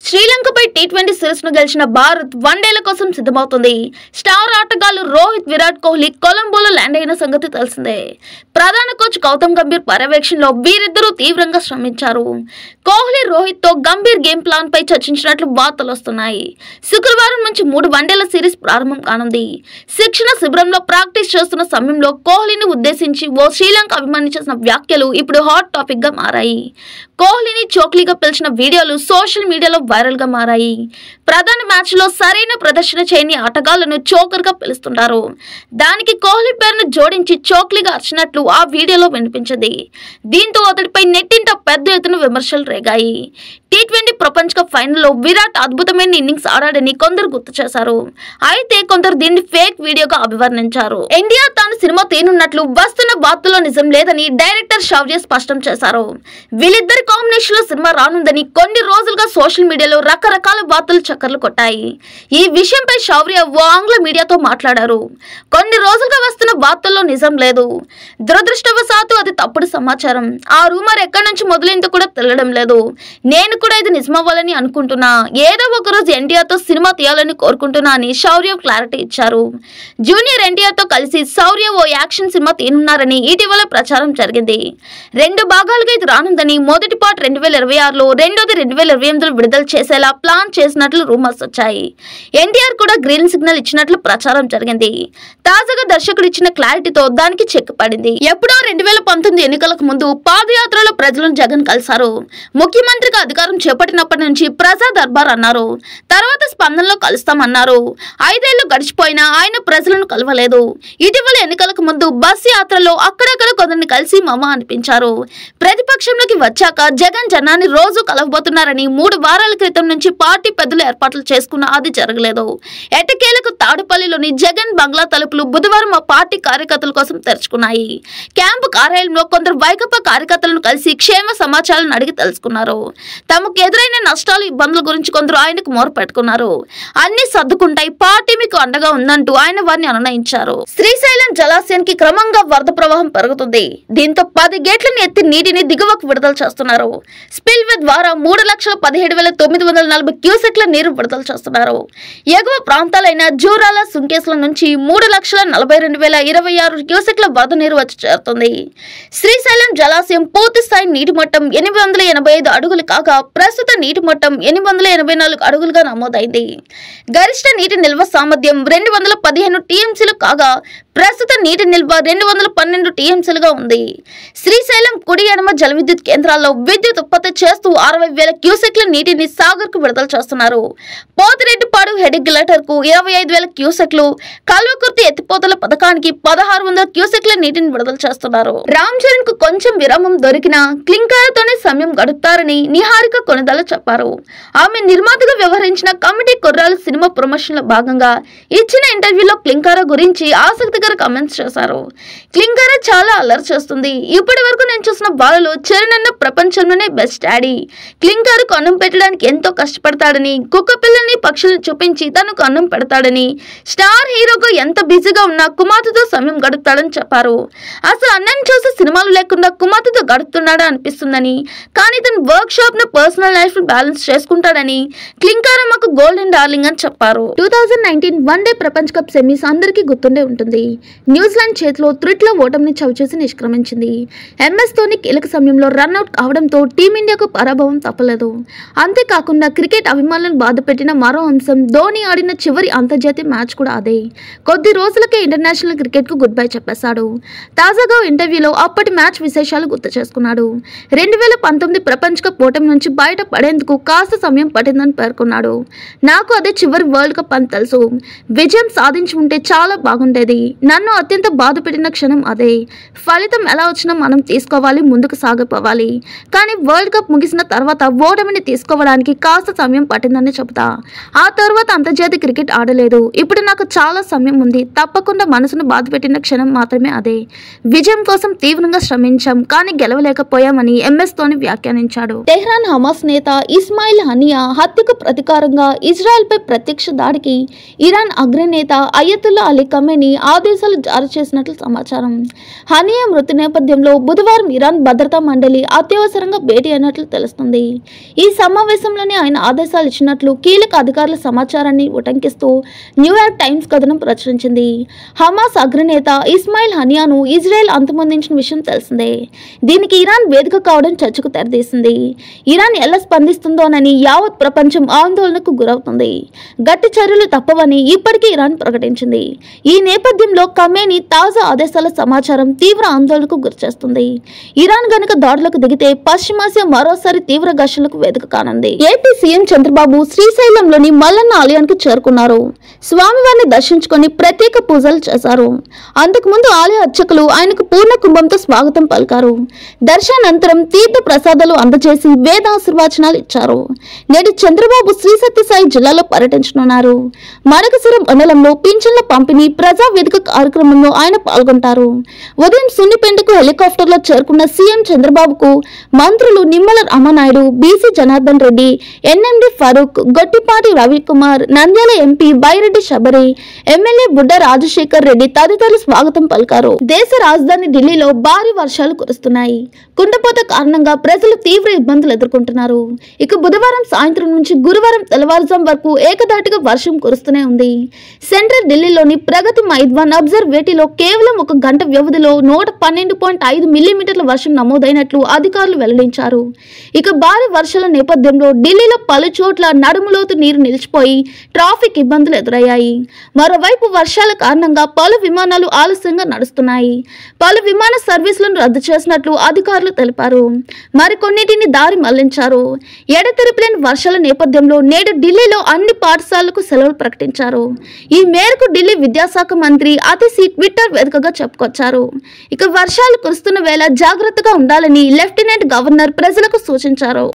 శ్రీలంకపై T20 సిరీస్ను గెలిచిన భారత్ వన్డేల కోసం సిద్ధమవుతుంది. స్టార్ ఆటగాళ్లు రోహిత్, విరాట్ కోహ్లీ కొలంబోలో ల్యాండ్ అయిన సంగతి తెలిసిందే. ప్రధాన కోచ్ గౌతమ్ గంభీర్ పర్యవేక్షణలో వీరిద్దరూ తీవ్రంగా శ్రమించారు. కోహ్లీ, రోహిత్ తో గంభీర్ గేమ్ ప్లాన్ పై చర్చించినట్లు వార్తలు వస్తున్నాయి. శుక్రవారం నుంచి 3 వన్డేల సిరీస్ ప్రారంభం కానుంది. శిక్షణ శిబిరంలో ప్రాక్టీస్ చేస్తున్న సమయంలో కోహ్లీని ఉద్దేశించి ఓ శ్రీలంక అభిమాని చేసిన వ్యాఖ్యలు ఇప్పుడు హాట్ టాపిక్ గా మారాయి. కోహ్లీని చోక్లీగా పిలిచిన వీడియోలు సోషల్ మీడియాలో వైరల్ గా మారాయి. ప్రధాన మ్యాచ్ లో సరైన ప్రదర్శన చేయని ఆటగాళ్లను చోకర్ గా పిలుస్తుంటారు. దానికి కోహ్లీ పేరును జోడించి చోక్లీగా అర్చినట్లు ఆ వీడియోలో వినిపించింది. దీంతో అతడిపై నెట్టింట పెద్ద ఎత్తున విమర్శలు రేగాయి. టీ20 ప్రపంచ కప్ ఫైనల్లో విరాట్ అద్భుతమైన ఇన్నింగ్స్ ఆడాడని కొందరు గుర్తు చేశారు. అయితే కొందరు దీన్ని ఫేక్ వీడియోగా అభివర్ణించారు. ఇండియా తాను సినిమా తీనున్నట్లు వస్తున్న వార్తల్లో నిజం లేదని డైరెక్టర్ శౌర్య స్పష్టం చేశారు. వీళ్ళిద్దరి కాంబినేషన్ లో సినిమా రానుందని కొన్ని రోజులుగా సోషల్ మీడియాలో రకరకాల వార్తలు చక్కర్లు కొట్టాయి. ఈ విషయంపై శౌర్య ఓ ఆంగ్ల మీడియాతో మాట్లాడారు. కొన్ని రోజులుగా వస్తున్న వార్తల్లో నిజం లేదు. దురదృష్టవశాత్తు అది తప్పుడు సమాచారం. ఆ రూమర్ ఎక్కడి నుంచి మొదలైందో కూడా తెలియడం లేదు. నేను కూడా ఇది నిజమవ్వాలని అనుకుంటున్నా. ఏదో ఒక రోజు ఎన్టీఆర్ తో సినిమా తీయాలని కోరుకుంటున్నా అని శౌర్య క్లారిటీ ఇచ్చారు. జూనియర్ ఎన్టీఆర్ తో కలిసి శౌర్య ఓ యాక్షన్ సినిమా తీనున్నారని ఇటీవల ప్రచారం జరిగింది. 2 భాగాలుగా ఇది రానుందని, మొదటి పార్ట్ 2026లో, రెండోది 2028లో విడుదల చేసేలా ప్లాన్ చేసినట్లు రూమర్స్ వచ్చాయి. ఎన్టీఆర్ కూడా గ్రీన్ సిగ్నల్ ఇచ్చినట్లు ప్రచారం జరిగింది. తాజాగా దర్శకుడు ఇచ్చిన క్లారిటీతో దానికి చెక్ పడింది. ఎప్పుడో 2019 ఎన్నికలకు ముందు పాదయాత్రలో ప్రజలను జగన్ కలిశారు. ముఖ్యమంత్రిగా అధికారం చేపట్టినప్పటి నుంచి ప్రజా దర్బార్ అన్నారు. తర్వాత స్పందనలో కలుస్తామన్నారు. 5 ఏళ్లు గడిచిపోయినా ఆయన ప్రజలను కలవలేదు. ఇటీవల ఎన్నికలకు ముందు బస్ యాత్రలో అక్కడక్కడ కొందరిని కలిసి మమ అనిపించారు. ప్రతిపక్షంలోకి వచ్చాక జగన్ జనాన్ని రోజు కలవబోతున్నారని 3 వారాల క్రితం నుంచి పార్టీ పెద్దలు ఏర్పాట్లు చేసుకున్నా అది జరగలేదు. ఎట్టకేలకు తాడుపల్లిలోని జగన్ బంగ్లా తలుపులు బుధవారం ఆ పార్టీ కార్యకర్తల కోసం తెరుచుకున్నాయి. క్యాంపు కార్యాలయంలో కొందరు వైకాపా కార్యకర్తలను కలిసి క్షేమ సమాచారాలను అడిగి తెలుసుకున్నారు. తమకు ఎదురైన నష్టాలు, ఇబ్బందుల గురించి కొందరు ఆయనకు మొరపెట్టుకున్నారు. అన్ని సర్దుకుంటాయి, పార్టీ మీకు అండగా ఉందంటూ ఆయన వారిని అనునయించారు. శ్రీశైలం జలాశయానికి క్రమంగా వరద ప్రవాహం పెరుగుతుంది. దీంతో 10 గేట్లను ఎత్తి నీటిని దిగువకు విడుదల చేస్తున్నారు. స్పిల్వే ద్వారా 3,17,940 క్యూసెక్ల నీరు విడుదల చేస్తున్నారు. ఎగువ ప్రాంతాలైన జూరాల, సుంకేసుల నుంచి 3,42,026 క్యూసెక్ల వరద నీరు వచ్చి చేరుతుంది. శ్రీశైలం జలాశయం పూర్తి స్థాయి నీటి మట్టం 885 అడుగులు కాగా ప్రస్తుత నీటి మట్టం 884 అడుగులుగా నమోదైంది. గరిష్ట నీటి నిల్వ సామర్థ్యం 215 టీఎంసీలు కాగా ప్రస్తుత నీటి నిల్వ 212 టీఎంసీలుగా ఉంది. శ్రీశైలం కుడి ఎడమ జల విద్యుత్ కేంద్రాల్లో విద్యుత్ ఉత్పత్తి చేస్తూ 60,000 క్యూసెక్ల నీటిని సాగర్ కు విడుదల చేస్తున్నారు. పోతిరెడ్డిపాడు హెడిగ్లేటర్ కు 25,000 క్యూసెక్లు, కల్వకుర్తి ఎత్తిపోతల పథకానికి 1,600 క్యూసెక్ల నీటిని విడుదల చేస్తున్నారు. రామ్ చరణ్ కు కొంచెం విరామం దొరికినా క్లింకారతోనే సమయం గడుపుతారని నిహారిక కొనిదల చెప్పారు. ఆమె నిర్మాతగా వ్యవహరించిన కమిటీ కుర్రాలు సినిమా ప్రమోషన్ లో భాగంగా ఇచ్చిన ఇంటర్వ్యూలో క్లింకార గురించి ఆసక్తికర కామెంట్స్ చేశారు. క్లింకార చాలా అల్లరి చేస్తుంది. ఇప్పటి వరకు నేను చూసిన వాళ్ళలో చరణ్ అన్న ప్రపంచంలోనే బెస్ట్ డాడీ. క్లింకారకు అన్నం పెట్టడానికి ఎంతో కష్టపడతాడని, కుక్క పిల్లల్ని, పక్షులను చూపించి తనకు అన్నం పెడతాడని, స్టార్ హీరోగా ఎంత బిజీగా ఉన్నా కుమార్తెతో సమయం గడుపుతాడని చెప్పారు. అసలు అన్నం చూసి సినిమాలు లేకుండా కుమార్తెతో గడుపుతున్నాడా అనిపిస్తుందని, కానీ తన వర్క్ షాప్ ను పర్సనల్ లైఫ్ బ్యాలెన్స్ చేసుకుంటాడని క్లింకార మాకు గోల్డెన్ డార్లింగ్ అని చెప్పారు. 2019 వన్డే ప్రపంచ కప్ సెమీస్ అందరికీ గుర్తుండే ఉంటుంది. న్యూజిలాండ్ చేతిలో త్రిట్ల ఓటమిని చవిచేసి నిష్క్రమించింది. MS ధోని కీలక సమయంలో రన్అట్ కావడంతో టీమిండియాకు పరాభవం తప్పలేదు. అంతేకాకుండా క్రికెట్ అభిమానులను బాధపెట్టిన మరో అంశం ధోని ఆడిన చివరి అంతర్జాతీయ మ్యాచ్ కూడా అదే. కొద్ది రోజులకే ఇంటర్నేషనల్ క్రికెట్ కు గుడ్ బై చెప్పేశాడు. తాజాగా ఇంటర్వ్యూలో అప్పటి మ్యాచ్ విశేషాలు గుర్తు చేసుకున్నాడు. 2019 ప్రపంచ కప్ ఓటమి నుంచి బయట పడేందుకు కాస్త సమయం పట్టిందని పేర్కొన్నాడు. నాకు అదే చివరి వరల్డ్ కప్ అని తెలుసు. విజయం సాధించి ఉంటే చాలా బాగుండేది. నన్ను అత్యంత బాధ పెట్టిన క్షణం అదే. ఫలితం ఎలా వచ్చినా మనం తీసుకోవాలి, ముందుకు సాగిపోవాలి. కానీ వరల్డ్ కప్ ముగిసిన తర్వాత ఓటమిని తీసుకోవడానికి కాస్త సమయం పట్టిందని చెబుతా. ఆ తర్వాత అంతర్జాతీయ క్రికెట్ ఆడలేదు. ఇప్పుడు నాకు చాలా సమయం ఉంది. తప్పకుండా మనసును బాధపెట్టిన క్షణం మాత్రమే అదే. విజయం కోసం తీవ్రంగా శ్రమించాం, కానీ గెలవలేకపోయామని MS ధోని వ్యాఖ్యానించాడు. టెహ్రాన్ హమాస్ నేత ఇస్మాయిల్ హనియా హత్యకు ప్రతీకారంగా ఇజ్రాయెల్పై ప్రత్యక్ష దాడికి ఇరాన్ అగ్రనేత అయతుల్లా అలీ ఖమేనీ ఆదేశాలు జారీ చేసినట్లు సమాచారం. హనియా మృతి నేపథ్యంలో బుధవారం ఇరాన్ భద్రతా మండలి అత్యవసరంగా భేటీ అయినట్లు తెలుస్తుంది. ఈ సమావేశంలోనే ఆయన ఆదేశాలు ఇచ్చినట్లు కీలక అధికారుల సమాచారాన్ని ఉటంకిస్తూ న్యూయార్క్ టైమ్స్ కథనం ప్రచురించింది. హమాస్ అగ్రనేత ఇస్మాయిల్ హనియాను ఇజ్రాయెల్ అంతమొందించిన విషయం తెలిసిందే. దీనికి ఇరాన్ వేదిక కావడం చర్చకు తెరదీసింది. ఇరాన్ ఎలా స్పందిస్తుందోనని యావత్ ప్రపంచం ఆందోళనకు గురవుతుంది. గట్టి చర్యలు తప్పవని ఇప్పటికీ ఇరాన్ ప్రకటించింది. ఈ నేపథ్యంలో ఖమేనీ తాజా ఆదేశాల సమాచారం తీవ్ర ఆందోళనకు గురిచేస్తుంది. ఇరాన్ గనుక దాడులకు దిగితే పశ్చిమాసియా మరోసారి తీవ్ర ఘర్షణలకు వేదిక కానుంది. ఏపీ సీఎం చంద్రబాబు శ్రీశైలంలోని మల్లన్న ఆలయానికి చేరుకున్నారు. స్వామివారిని దర్శించుకొని ప్రత్యేక పూజలు చేశారు. అంతకుముందు ఆలయ అర్చకులు ఆయనకు పూర్ణ కుంభంతో స్వాగతం పలికారు. దర్శనానంతరం తీర్థ ప్రసాదాలు అందజేసి వేదాశీర్వచనాలు ఇచ్చారు. నేడు చంద్రబాబు శ్రీ సత్యసాయి జిల్లాలో పర్యటించనున్నారు. మడకసిరం మండలంలో పింఛన్ల పంపిణీ ప్రజా వేదిక కార్యక్రమంలో ఆయన పాల్గొంటారు. ఉదయం సున్నిపెంటకు హెలికాప్టర్లో చేరుకున్న సీఎం చంద్రబాబుకు మంత్రులు Nimmala Ramanaidu, BC Janardhan Reddy, NMD Farooq, Gottipati Ravikumar, Nandyal MP Byreddy Shabari, MLA Budda Rajasekhar Reddy తదితరులు స్వాగతం పలికారు. దేశ రాజధాని ఢిల్లీలో భారీ వర్షాలు కురుస్తున్నాయి. కుండపోత కారణంగా ప్రజలు తీవ్ర ఇబ్బందులు ఎదుర్కొంటున్నారు. ఇక బుధవారం సాయంత్రం నుంచి గురువారం తెల్లవారుజాం వరకు ఏకధాటిగా వర్షం కురుస్తూనే ఉంది. సెంట్రల్ ఢిల్లీలోని ప్రగతి మైదాన్ అబ్జర్వేటరీలో కేవలం ఒక గంట వ్యవధిలో 112.5 మిల్లీమీటర్ల వర్షం నమోదైనట్లు అధికారులు వెల్లడించారు. ఇక భారీ వర్షాల నేపథ్యంలో ఢిల్లీలో పలు చోట్ల నడుములోతు నీరు నిలిచిపోయి ట్రాఫిక్ ఇబ్బందులు ఎదురయ్యాయి. మరోవైపు వర్షాల కారణంగా పలు విమానాలు ఆలస్యంగా నడుస్తున్నాయి. పలు విమాన సర్వీసులను రద్దు చేసినట్లు అధికారులు తెలిపారు. మరికొన్నిటిని దారి మళ్లించారు. ఎడతెరిపిలేని వర్షాల నేపథ్యంలో నేడు ఢిల్లీలో అన్ని పాఠశాలలకు సెలవులు ప్రకటించారు. ఈ మేరకు ఢిల్లీ విద్యాశాఖ మంత్రి అతిశీ ట్విట్టర్ వేదికగా చెప్పుకొచ్చారు. ఇక వర్షాలు కురుస్తున్న వేళ జాగ్రత్తగా ఉండాలని లెఫ్టినెంట్ గవర్నర్ ప్రజలకు సూచించారు.